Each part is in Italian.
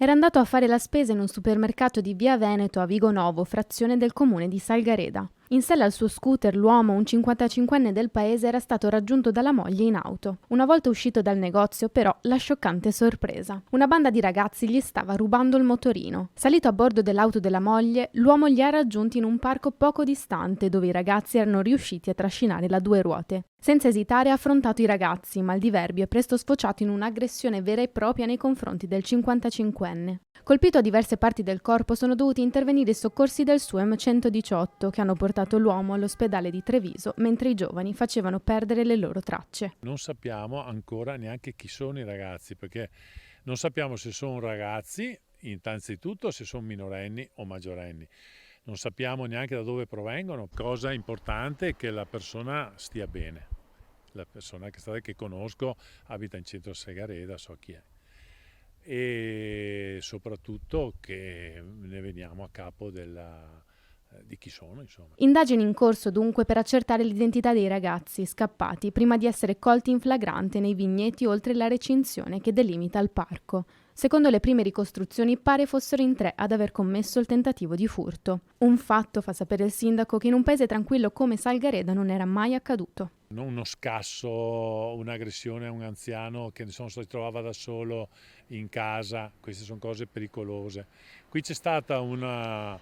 Era andato a fare la spesa in un supermercato di Via Veneto a Vigo Novo, frazione del comune di Salgareda. In sella al suo scooter l'uomo, un 55enne del paese, era stato raggiunto dalla moglie in auto. Una volta uscito dal negozio, però, la scioccante sorpresa. Una banda di ragazzi gli stava rubando il motorino. Salito a bordo dell'auto della moglie, l'uomo li ha raggiunti in un parco poco distante, dove i ragazzi erano riusciti a trascinare la due ruote. Senza esitare ha affrontato i ragazzi, ma il diverbio è presto sfociato in un'aggressione vera e propria nei confronti del 55enne. Colpito a diverse parti del corpo, sono dovuti intervenire i soccorsi del SUEM 118 che hanno portato l'uomo all'ospedale di Treviso mentre i giovani facevano perdere le loro tracce. Non sappiamo ancora neanche chi sono i ragazzi, perché non sappiamo se sono ragazzi, innanzitutto se sono minorenni o maggiorenni. Non sappiamo neanche da dove provengono. Cosa importante è che la persona stia bene. La persona che conosco abita in centro a Segareda, so chi è. E soprattutto che ne veniamo a capo di chi sono, insomma. Indagini in corso dunque per accertare l'identità dei ragazzi scappati prima di essere colti in flagrante nei vigneti oltre la recinzione che delimita il parco. Secondo le prime ricostruzioni pare fossero in 3 ad aver commesso il tentativo di furto. Un fatto, fa sapere il sindaco, che in un paese tranquillo come Salgareda non era mai accaduto. Non uno scasso, un'aggressione a un anziano che insomma, si trovava da solo in casa, queste sono cose pericolose. Qui c'è stata non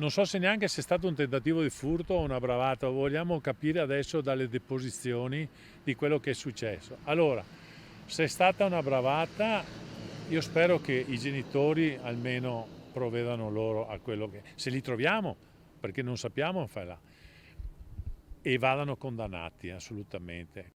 so se neanche se è stato un tentativo di furto o una bravata, vogliamo capire adesso dalle deposizioni di quello che è successo. Allora, se è stata una bravata, io spero che i genitori almeno provvedano loro a quello che... Se li troviamo, perché non sappiamo, e vadano condannati assolutamente.